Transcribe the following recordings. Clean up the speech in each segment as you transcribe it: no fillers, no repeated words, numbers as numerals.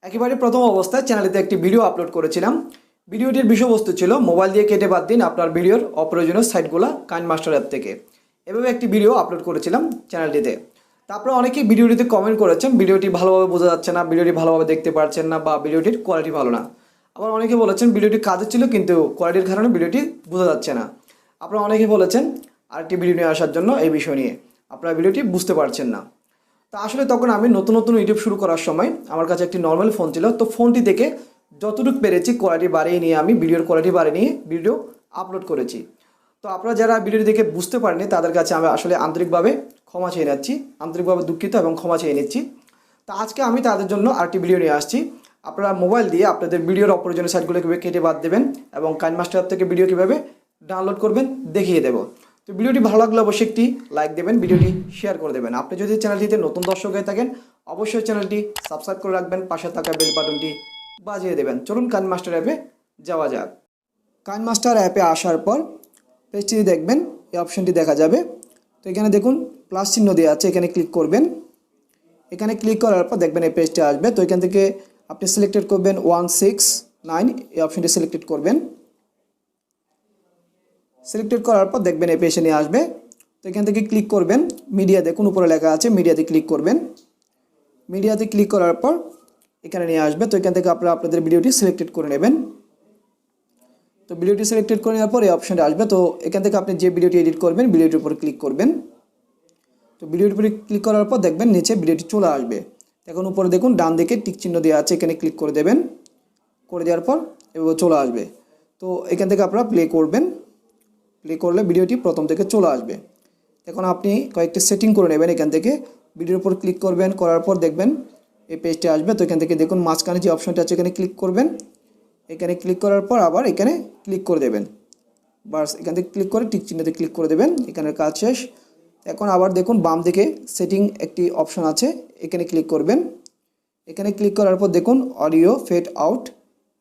একেবারে প্রথম অবস্থায় চ্যানেলেতে একটি ভিডিও আপলোড করেছিলাম। ভিডিওটির বিষয়বস্তু ছিল মোবাইল দিয়ে কেটে বাদ দিন আপনার ভিডিওর অপ্রয়োজনীয় সাইটগুলো কাইনমাস্টার অ্যাপ থেকে। এভাবে একটি ভিডিও আপলোড করেছিলাম চ্যানেলটিতে। তারপরে অনেকেই ভিডিওটিতে কমেন্ট করেছেন ভিডিওটি ভালোভাবে বোঝা যাচ্ছে না, ভিডিওটি ভালোভাবে দেখতে পারছেন না, বা ভিডিওটির কোয়ালিটি ভালো না। আবার অনেকে বলেছেন ভিডিওটি কাজের ছিল কিন্তু কোয়ালিটির কারণে ভিডিওটি বোঝা যাচ্ছে না। আপনারা অনেকেই বলেছেন আরেকটি ভিডিও নিয়ে আসার জন্য এই বিষয় নিয়ে, আপনারা ভিডিওটি বুঝতে পারছেন না। তা আসলে তখন আমি নতুন নতুন ইউটিউব শুরু করার সময় আমার কাছে একটি নর্মাল ফোন ছিল, তো ফোনটি থেকে যতটুকু পেরেছি কোয়ালিটি বাড়িয়ে নিয়ে আমি ভিডিওর কোয়ালিটি বাড়িয়ে নিয়ে ভিডিও আপলোড করেছি। তো আপনারা যারা ভিডিওটি দেখে বুঝতে পারেননি তাদের কাছে আমি আসলে আন্তরিকভাবে ক্ষমা চেয়ে নিচ্ছি, আন্তরিকভাবে দুঃখিত এবং ক্ষমা চেয়ে নিচ্ছি। তো আজকে আমি তাদের জন্য আরেকটি ভিডিও নিয়ে আসছি। আপনারা মোবাইল দিয়ে আপনাদের ভিডিওর অপ্রয়োজনীয় সাইটগুলো কীভাবে কেটে বাদ দেবেন এবং কাইনমাস্টার অ্যাপ থেকে ভিডিও কীভাবে ডাউনলোড করবেন দেখিয়ে দেবো। তো ভিডিওটি ভালো লাগলে অবশ্যই একটি লাইক দেবেন, ভিডিওটি শেয়ার করে দেবেন। আপনি যদি চ্যানেলটিতে নতুন দর্শক হয়ে থাকেন অবশ্যই চ্যানেলটি সাবস্ক্রাইব করে রাখবেন, পাশে থাকা বেল বাটনটি বাজিয়ে দেবেন। চলুন কাইনমাস্টার অ্যাপে যাওয়া যাক। কাইনমাস্টার অ্যাপে আসার পর পেজটি দেখবেন, এই অপশনটি দেখা যাবে। তো এখানে দেখুন প্লাস চিহ্ন দেওয়া আছে, এখানে ক্লিক করবেন। এখানে ক্লিক করার পর দেখবেন এই পেজটি আসবে। তো এখান থেকে আপনি সিলেক্টেড করবেন 169, এই অপশনটি সিলেক্টেড করবেন। সিলেক্টেড করার পর দেখবেন এই পেজে নিয়ে আসবে। তো এখান থেকে ক্লিক করবেন, মিডিয়া দেখুন উপরে লেখা আছে, মিডিয়াতে ক্লিক করবেন। মিডিয়াতে ক্লিক করার পর এখানে নিয়ে আসবে। তো এখান থেকে আপনারা আপনাদের ভিডিওটি সিলেক্টেড করে নেবেন। তো ভিডিওটি সিলেক্টেড করে নেওয়ার পর এই অপশনটা আসবে। তো এখান থেকে আপনি যে ভিডিওটি এডিট করবেন ভিডিওটির উপর ক্লিক করবেন। তো ভিডিওটির উপরে ক্লিক করার পর দেখবেন নিচে ভিডিওটি চলে আসবে। এখন উপরে দেখুন ডান দিকে টিক চিহ্ন দেওয়া আছে, এখানে ক্লিক করে দেবেন। করে দেওয়ার পর এভাবে চলে আসবে। তো এখান থেকে আপনারা প্লে করবেন, প্লে করলে ভিডিওটি প্রথম থেকে চলে আসবে। এখন আপনি কয়েকটি সেটিং করে নেবেন। এখান থেকে ভিডিওর উপর ক্লিক করবেন, করার পর দেখবেন এই পেজটি আসবে। তো এখান থেকে দেখুন মাঝখানে যে অপশনটা আছে এখানে ক্লিক করবেন। এখানে ক্লিক করার পর আবার এখানে ক্লিক করে দেবেন, বাস এখান থেকে ক্লিক করে টিক চিহ্নতে ক্লিক করে দেবেন। এখানের কাজ শেষ। এখন আবার দেখুন বাম দিকে সেটিং একটি অপশন আছে, এখানে ক্লিক করবেন। এখানে ক্লিক করার পর দেখুন অডিও ফেড আউট,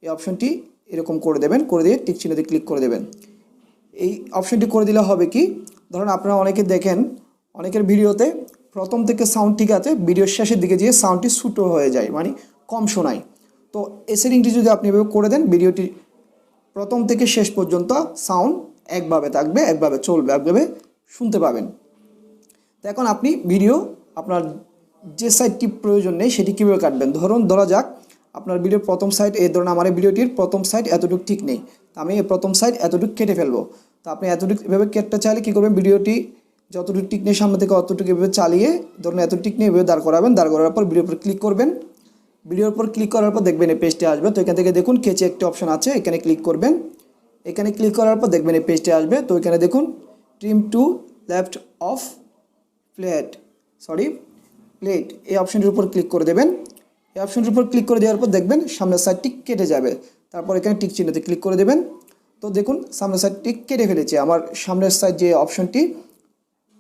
এই অপশনটি এরকম করে দেবেন, করে দিয়ে টিক চিহ্নতে ক্লিক করে দেবেন। এই অপশনটি করে দিলে হবে কি, ধরুন আপনারা অনেকে দেখেন অনেকের ভিডিওতে প্রথম থেকে সাউন্ড ঠিক আছে, ভিডিওর শেষের দিকে গিয়ে সাউন্ডটি ছোটো হয়ে যায়, মানে কম শোনায়। তো এই সেটিংটি যদি আপনি এভাবে করে দেন ভিডিওটি প্রথম থেকে শেষ পর্যন্ত সাউন্ড একভাবে থাকবে, একভাবে চলবে, একভাবে শুনতে পাবেন। তো এখন আপনি ভিডিও আপনার যে সাইডটি প্রয়োজন নেই সেটি কীভাবে কাটবেন, ধরা যাক আপনার ভিডিওর প্রথম সাইড, এই ধরুন আমার এই ভিডিওটির প্রথম সাইড এতটুকু ঠিক নেই, তো আমি এই প্রথম সাইড এতটুকু কেটে ফেলবো। তো আপনি এতটুকু এভাবে কেটে চাইলে কী করবেন, ভিডিওটি যতটুকু ঠিক নেই সামনে থেকে অতটুকু এভাবে চালিয়ে ধরুন এতটুকু ঠিক নেই এভাবে দাঁড় করাবেন। দাঁড় করার পর ভিডিওর উপর ক্লিক করবেন। ভিডিওর উপর ক্লিক করার পর দেখবেন এই পেজটি আসবে। তো এখান থেকে দেখুন কেচে একটা অপশন আছে, এখানে ক্লিক করবেন। এখানে ক্লিক করার পর দেখবেন এই পেজটি আসবে। তো এখানে দেখুন trim to left of plate এই অপশনটির উপর ক্লিক করে দেবেন। এই অপশনটির উপর ক্লিক করে দেওয়ার পর দেখবেন সামনের সাইডটি কেটে যাবে। তারপর এখানে টিক চিহ্নতে ক্লিক করে দেবেন। তো দেখুন সামনের সাইডটি কেটে ফেলেছে, আমার সামনের সাইড যে অপশনটি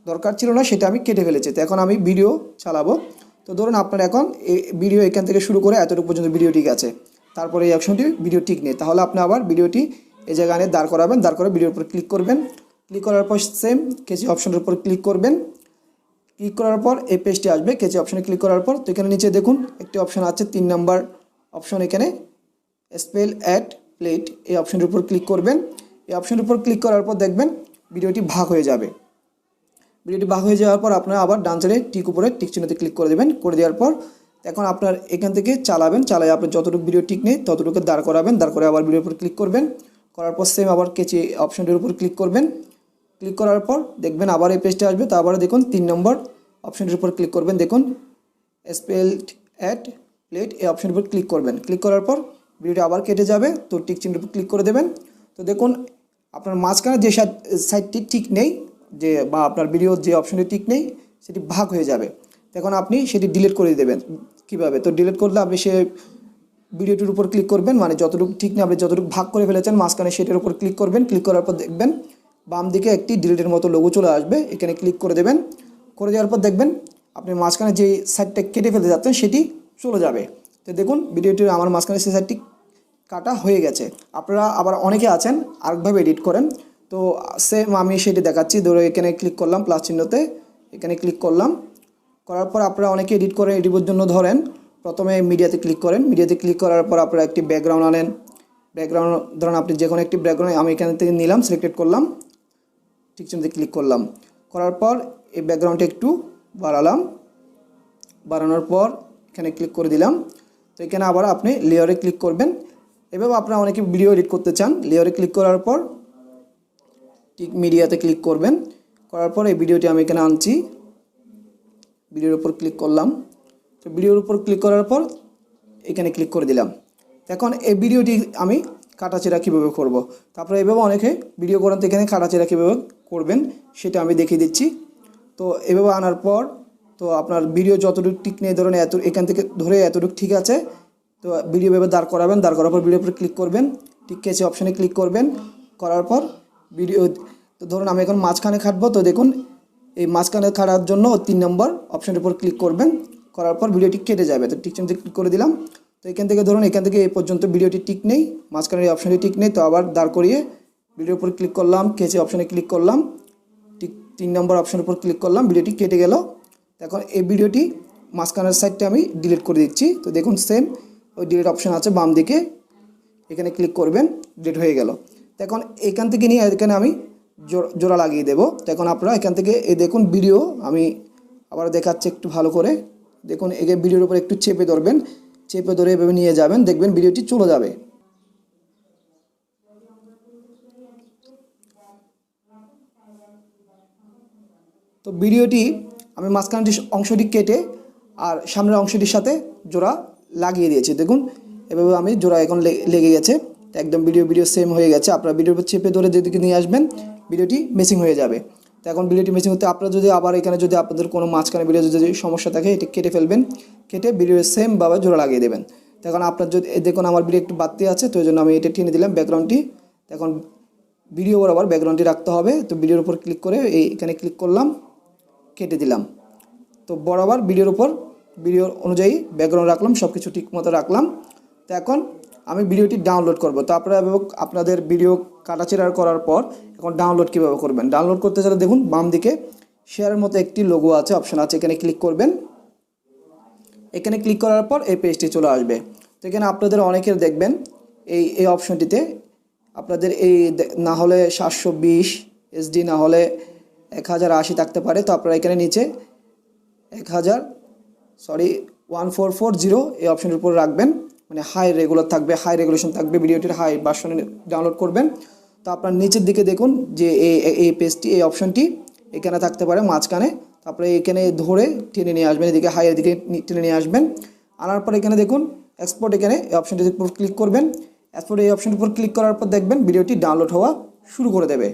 দরকার ছিল না সেটা আমি কেটে ফেলেছি। তো এখন আমি ভিডিও চালাবো। তো ধরুন আপনার এখন এই ভিডিও এখান থেকে শুরু করে এতটুকু পর্যন্ত ভিডিও ঠিক আছে, তারপরে এই অপশনটি ভিডিও ঠিক নেই, তাহলে আপনি আবার ভিডিওটি এই জায়গায় এনে দাঁড় করাবেন। দাঁড় করে ভিডিওর উপর ক্লিক করবেন। ক্লিক করার পর সেম কেচি অপশনের উপর ক্লিক করবেন। ক্লিক করার পর এই পেজটি আসবে। কেচি অপশনে ক্লিক করার পর তো এখানে নিচে দেখুন একটি অপশন আছে 3 নম্বর অপশন, এখানে স্পেল অ্যাট প্লেট, এই অপশনের উপর ক্লিক করবেন। এই অপশনের উপর ক্লিক করার পর দেখবেন ভিডিওটি ভাগ হয়ে যাবে। ভিডিওটি ভাগ হয়ে যাওয়ার পর আপনারা আবার ডান সাইডে টিক উপরে টিক চিহ্নতে ক্লিক করে দেবেন। করে দেওয়ার পর এখন আপনার এখান থেকে চালাই আপনার যতটুকু ভিডিও ঠিক নেই ততটুকু দাঁড় করাবেন। দাঁড় করে আবার ভিডিওর উপর ক্লিক করবেন। করার পর সেম আবার কেচি অপশনটির উপর ক্লিক করবেন। ক্লিক করার পর দেখবেন আবার এই পেজটা আসবে। তো আবার দেখুন 3 নম্বর অপশনটির উপর ক্লিক করবেন। দেখুন স্পেলড অ্যাট প্লেট, এই অপশনের উপর ক্লিক করবেন। ক্লিক করার পর ভিডিওটি আবার কেটে যাবে। তো টিক চিহ্নের উপর ক্লিক করে দেবেন। তো দেখুন আপনার মাঝখানে যে সাইডটি ঠিক নেই, যে বা আপনার ভিডিওর যে অপশনটি ঠিক নেই সেটি ভাগ হয়ে যাবে। তখন আপনি সেটি ডিলিট করে দেবেন। কীভাবে, তো ডিলিট করলে আপনি সে ভিডিওটির উপর ক্লিক করবেন, মানে যতটুকু ঠিক নেই আপনি যতটুকু ভাগ করে ফেলেছেন মাঝখানে সেটার উপর ক্লিক করবেন। ক্লিক করার পর দেখবেন বাম দিকে একটি ডিলিটের মতো লোগো চলে আসবে, এখানে ক্লিক করে দেবেন। করে দেওয়ার পর দেখবেন আপনি মাঝখানে যে সাইডটা কেটে ফেলতে যাচ্ছেন সেটি চলে যাবে। তো দেখুন ভিডিওটির আমার মাঝখানে সেই সাইডটি কাটা হয়ে গেছে। আপনারা আবার অনেকে আছেন আরেকভাবে এডিট করেন, তো সেম আমি সেটি দেখাচ্ছি। ধরো এখানে ক্লিক করলাম প্লাস চিহ্নতে, এখানে ক্লিক করলাম, করার পর আপনারা অনেকে এডিট করেন, এডিটের জন্য ধরেন প্রথমে মিডিয়াতে ক্লিক করেন। মিডিয়াতে ক্লিক করার পর আপনারা একটি ব্যাকগ্রাউন্ড আনেন। ব্যাকগ্রাউন্ড ধরুন আপনি যে কোনো একটি ব্যাকগ্রাউন্ড আমি এখান থেকে নিলাম, সিলেক্টেড করলাম, ঠিক চিহ্নতে ক্লিক করলাম। করার পর এই ব্যাকগ্রাউন্ডটা একটু বাড়ালাম, বাড়ানোর পর এখানে ক্লিক করে দিলাম। তো এখানে আবার আপনি লেয়ারে ক্লিক করবেন। এভাবে আপনারা অনেকে ভিডিও এডিট করতে চান। লেয়ারে ক্লিক করার পর ঠিক মিডিয়াতে ক্লিক করবেন। করার পর এই ভিডিওটি আমি এখানে আনছি, ভিডিওর উপর ক্লিক করলাম। তো ভিডিওর উপর ক্লিক করার পর এখানে ক্লিক করে দিলাম। এখন এই ভিডিওটি আমি কাটাছেঁড়া কীভাবে করব। তারপরে এভাবে অনেকে ভিডিও করেন, তো এখানে কাটাছেঁড়া কীভাবে করবেন সেটা আমি দেখিয়ে দিচ্ছি। তো এভাবে আনার পর তো আপনার ভিডিও যতটুকু ঠিক নেই, ধরুন এখান থেকে ধরে এতটুকু ঠিক আছে, তো ভিডিও এভাবে দাঁড় করাবেন। দাঁড় করার পর ভিডিওর উপর ক্লিক করবেন, ঠিক কেচে অপশানে ক্লিক করবেন। করার পর ভিডিও তো ধরুন আমি এখন মাঝখানে খাটবো, তো দেখুন এই মাঝখানে খাটার জন্য 3 নম্বর অপশানের উপর ক্লিক করবেন। করার পর ভিডিওটি কেটে যাবে। তো ঠিক চিহ্নতে ক্লিক করে দিলাম। তো এখান থেকে ধরুন এখান থেকে এই পর্যন্ত ভিডিওটি ঠিক নেই, মাঝখানের এই অপশানটি ঠিক নেই, তো আবার দাঁড় করিয়ে ভিডিওর উপর ক্লিক করলাম, কেচে অপশানে ক্লিক করলাম, ঠিক 3 নম্বর অপশানের উপর ক্লিক করলাম, ভিডিওটি কেটে গেল। এখন এই ভিডিওটি মাঝখানের সাইডটা আমি ডিলিট করে দিচ্ছি। তো দেখুন সেম ওই ডিলিট অপশান আছে বাম দিকে, এখানে ক্লিক করবেন, ডিলিট হয়ে গেল। তো এখন এখান থেকে নিয়ে এখানে আমি জোড়া লাগিয়ে দেবো। তো এখন আপনারা এখান থেকে এই দেখুন ভিডিও আমি আবার দেখাচ্ছি একটু ভালো করে। দেখুন এই ভিডিওর উপর একটু চেপে ধরবেন, চেপে ধরে এভাবে নিয়ে যাবেন, দেখবেন ভিডিওটি চলে যাবে। তো ভিডিওটি আমি মাঝখানটির অংশটি কেটে আর সামনের অংশটির সাথে জোড়া লাগিয়ে দিয়েছি। দেখুন এভাবে আমি জোড়া এখন লেগে গেছে, একদম ভিডিও সেম হয়ে গেছে। আপনারা ভিডিওর উপর চেপে ধরে যেদিকে নিয়ে আসবেন ভিডিওটি মেসিং হয়ে যাবে। তো এখন ভিডিওটি মেসিং হতে আপনারা যদি আবার এখানে যদি আপনাদের কোনো মাঝখানে ভিডিও যদি সমস্যা থাকে এটি কেটে ফেলবেন, কেটে ভিডিও সেমভাবে জোড়া লাগিয়ে দেবেন। তো এখন আপনার যদি দেখুন আমার ভিডিও একটু বাড়তি আছে, তো ওই জন্য আমি এটা টেনে দিলাম ব্যাকগ্রাউন্ডটি। এখন ভিডিও বরাবর ব্যাকগ্রাউন্ডটি রাখতে হবে। তো ভিডিওর উপর ক্লিক করে এখানে ক্লিক করলাম, কেটে দিলাম। তো বরাবর ভিডিওর উপর ভিডিও অনুযায়ী ব্যাকগ্রাউন্ড রাখলাম, সব কিছু ঠিক মতো রাখলাম। তো এখন আমি ভিডিওটি ডাউনলোড করব। তো আপনারা আপনাদের ভিডিও কাটাছেঁড়া করার পর এখন ডাউনলোড কীভাবে করবেন। ডাউনলোড করতে গেলে দেখুন বাম দিকে শেয়ারের মতো একটি লোগো আছে, অপশান আছে, এখানে ক্লিক করবেন। এখানে ক্লিক করার পর এই পেজটি চলে আসবে। তো এখানে আপনাদের অনেকের দেখবেন এই অপশনটিতে আপনাদের এই না হলে 720 SD না হলে 1080 থাকতে পারে। তো আপনারা এখানে নিচে 1440 এই অপশনের উপর রাখবেন, মানে হাই রেগুলার থাকবে, হাই রেগুলেশন থাকবে, ভিডিওটির হাই ভার্সনে ডাউনলোড করবেন। তো আপনার নিচের দিকে দেখুন যে এই পেজটি এই অপশনটি এখানে থাকতে পারে মাঝখানে। তারপরে এখানে ধরে টেনে নিয়ে আসবেন, এদিকে হাইয়ের দিকে টেনে নিয়ে আসবেন। আনার পর এখানে দেখুন এক্সপোর্ট, এখানে এই অপশনটির উপর ক্লিক করবেন। এক্সপোর্ট এই অপশনটির উপর ক্লিক করার পর দেখবেন ভিডিওটি ডাউনলোড হওয়া শুরু করে দেবে।